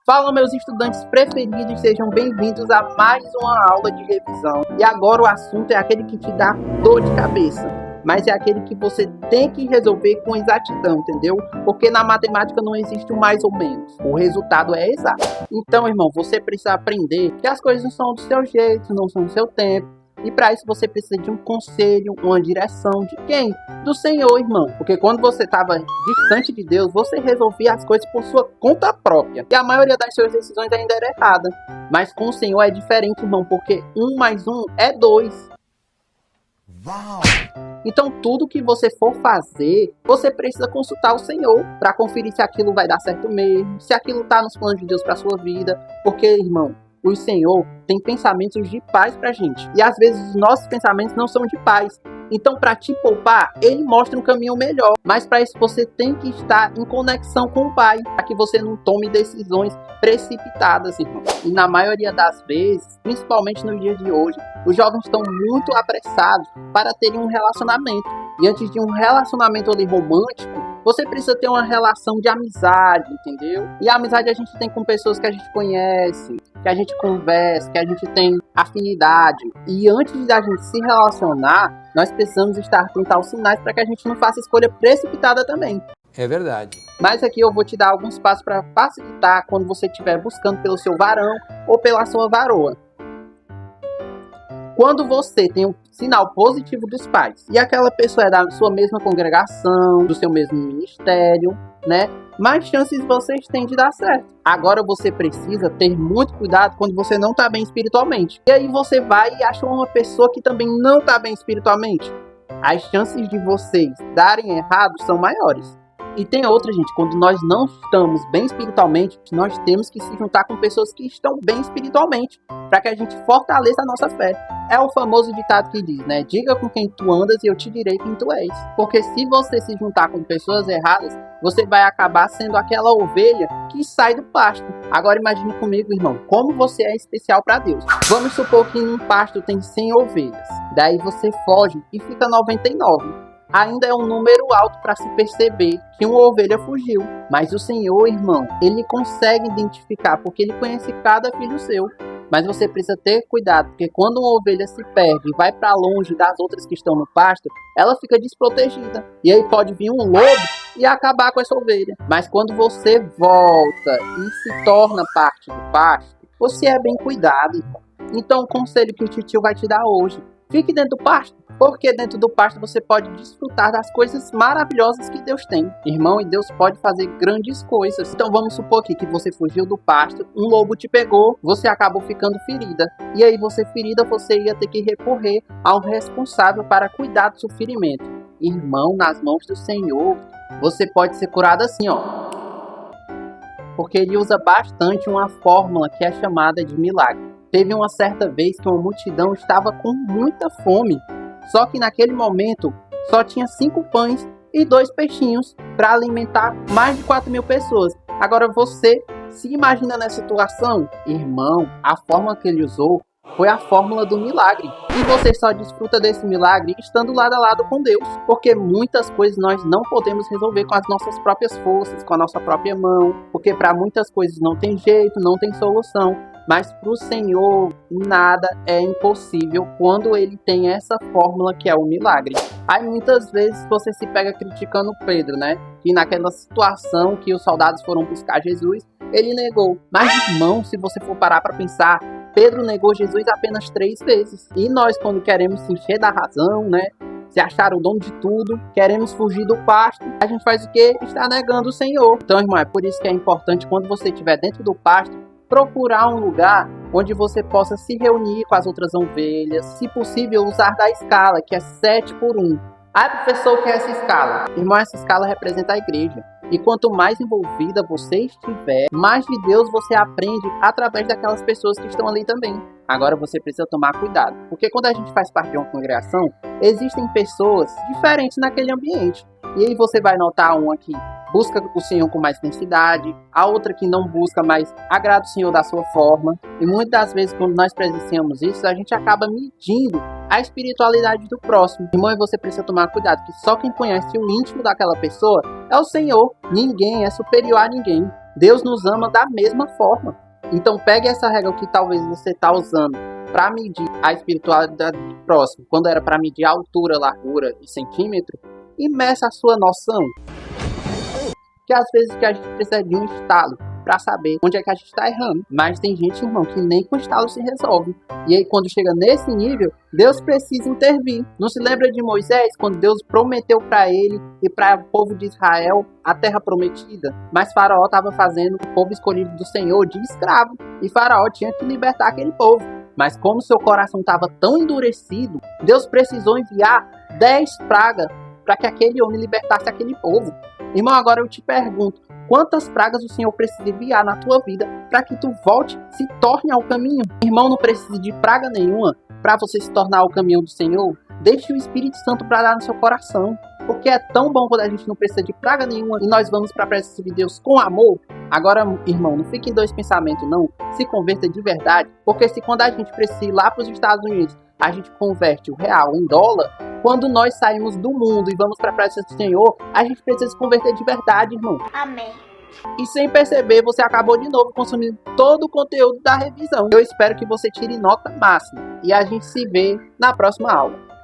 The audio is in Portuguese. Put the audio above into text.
Fala, meus estudantes preferidos, sejam bem-vindos a mais uma aula de revisão. E agora o assunto é aquele que te dá dor de cabeça, mas é aquele que você tem que resolver com exatidão, entendeu? Porque na matemática não existe um mais ou menos, o resultado é exato. Então, irmão, você precisa aprender que as coisas não são do seu jeito, não são do seu tempo. E para isso você precisa de um conselho, uma direção de quem? Do Senhor, irmão. Porque quando você estava distante de Deus, você resolvia as coisas por sua conta própria. E a maioria das suas decisões ainda era errada. Mas com o Senhor é diferente, irmão, porque 1 mais 1 é 2. Uau! Então tudo que você for fazer, você precisa consultar o Senhor para conferir se aquilo vai dar certo mesmo, se aquilo está nos planos de Deus para sua vida. Porque, irmão, o Senhor tem pensamentos de paz pra gente. E às vezes os nossos pensamentos não são de paz. Então, para te poupar, ele mostra um caminho melhor. Mas para isso você tem que estar em conexão com o Pai, para que você não tome decisões precipitadas, irmão. E na maioria das vezes, principalmente nos dias de hoje, os jovens estão muito apressados para terem um relacionamento. E antes de um relacionamento ali romântico, você precisa ter uma relação de amizade, entendeu? E a amizade a gente tem com pessoas que a gente conhece, que a gente conversa, que a gente tem afinidade. E antes da gente se relacionar, nós precisamos estar atentos aos sinais para que a gente não faça escolha precipitada também. É verdade. Mas aqui eu vou te dar alguns passos para facilitar quando você estiver buscando pelo seu varão ou pela sua varoa. Quando você tem um sinal positivo dos pais e aquela pessoa é da sua mesma congregação, do seu mesmo ministério, né? Mais chances vocês têm de dar certo. Agora você precisa ter muito cuidado quando você não está bem espiritualmente. E aí você vai e acha uma pessoa que também não está bem espiritualmente. As chances de vocês darem errado são maiores. E tem outra, gente, quando nós não estamos bem espiritualmente, nós temos que se juntar com pessoas que estão bem espiritualmente, para que a gente fortaleça a nossa fé. É o famoso ditado que diz, né? Diga com quem tu andas e eu te direi quem tu és. Porque se você se juntar com pessoas erradas, você vai acabar sendo aquela ovelha que sai do pasto. Agora imagine comigo, irmão, como você é especial para Deus. Vamos supor que num pasto tem 100 ovelhas. Daí você foge e fica 99. Ainda é um número alto para se perceber que uma ovelha fugiu. Mas o Senhor, irmão, ele consegue identificar, porque ele conhece cada filho seu. Mas você precisa ter cuidado, porque quando uma ovelha se perde e vai para longe das outras que estão no pasto, ela fica desprotegida. E aí pode vir um lobo e acabar com essa ovelha. Mas quando você volta e se torna parte do pasto, você é bem cuidado, irmão. Então o conselho que o titio vai te dar hoje: fique dentro do pasto, porque dentro do pasto você pode desfrutar das coisas maravilhosas que Deus tem. Irmão, e Deus pode fazer grandes coisas. Então vamos supor aqui que você fugiu do pasto, um lobo te pegou, você acabou ficando ferida. E aí você ferida, você ia ter que recorrer a um responsável para cuidar do seu ferimento. Irmão, nas mãos do Senhor, você pode ser curado assim, ó. Porque ele usa bastante uma fórmula que é chamada de milagre. Teve uma certa vez que uma multidão estava com muita fome. Só que naquele momento só tinha 5 pães e 2 peixinhos para alimentar mais de 4.000 pessoas. Agora você se imagina nessa situação? Irmão, a fórmula que ele usou foi a fórmula do milagre. E você só desfruta desse milagre estando lado a lado com Deus. Porque muitas coisas nós não podemos resolver com as nossas próprias forças, com a nossa própria mão. Porque para muitas coisas não tem jeito, não tem solução. Mas para o Senhor, nada é impossível quando ele tem essa fórmula que é o milagre. Aí muitas vezes você se pega criticando Pedro, né? Que naquela situação que os soldados foram buscar Jesus, ele negou. Mas, irmão, se você for parar para pensar, Pedro negou Jesus apenas 3 vezes. E nós, quando queremos se encher da razão, né? Se achar o dono de tudo, queremos fugir do pasto, a gente faz o quê? Está negando o Senhor. Então, irmão, é por isso que é importante, quando você estiver dentro do pasto, procurar um lugar onde você possa se reunir com as outras ovelhas, se possível usar da escala, que é 7:1. Ah, professor, o que é essa escala? Irmão, essa escala representa a igreja. E quanto mais envolvida você estiver, mais de Deus você aprende através daquelas pessoas que estão ali também. Agora você precisa tomar cuidado, porque quando a gente faz parte de uma congregação, existem pessoas diferentes naquele ambiente. E aí você vai notar uma que busca o Senhor com mais intensidade, a outra que não busca, mas agrada o Senhor da sua forma. E muitas das vezes, quando nós presenciamos isso, a gente acaba medindo a espiritualidade do próximo. Irmão, e você precisa tomar cuidado, que só quem conhece o íntimo daquela pessoa é o Senhor. Ninguém é superior a ninguém. Deus nos ama da mesma forma. Então pegue essa regra que talvez você está usando para medir a espiritualidade do próximo, quando era para medir a altura, largura e centímetro, e meça a sua noção. Que às vezes que a gente precisa de um estalo para saber onde é que a gente está errando. Mas tem gente, irmão, que nem com estalo se resolve. E aí quando chega nesse nível, Deus precisa intervir. Não se lembra de Moisés, quando Deus prometeu para ele e para o povo de Israel a terra prometida? Mas Faraó estava fazendo o povo escolhido do Senhor de escravo. E Faraó tinha que libertar aquele povo. Mas como seu coração estava tão endurecido, Deus precisou enviar 10 pragas para que aquele homem libertasse aquele povo. Irmão, agora eu te pergunto, quantas pragas o Senhor precisa enviar na tua vida para que tu volte, se torne ao caminho? Irmão, não precisa de praga nenhuma para você se tornar ao caminho do Senhor. Deixe o Espírito Santo para dar no seu coração. Porque é tão bom quando a gente não precisa de praga nenhuma e nós vamos para a presença de Deus com amor. Agora, irmão, não fique em dois pensamentos, não. Se converta de verdade. Porque se quando a gente precisa ir lá para os Estados Unidos, a gente converte o real em dólar, quando nós saímos do mundo e vamos para a presença do Senhor, a gente precisa se converter de verdade, irmão. Amém. E sem perceber, você acabou de novo consumindo todo o conteúdo da revisão. Eu espero que você tire nota máxima. E a gente se vê na próxima aula.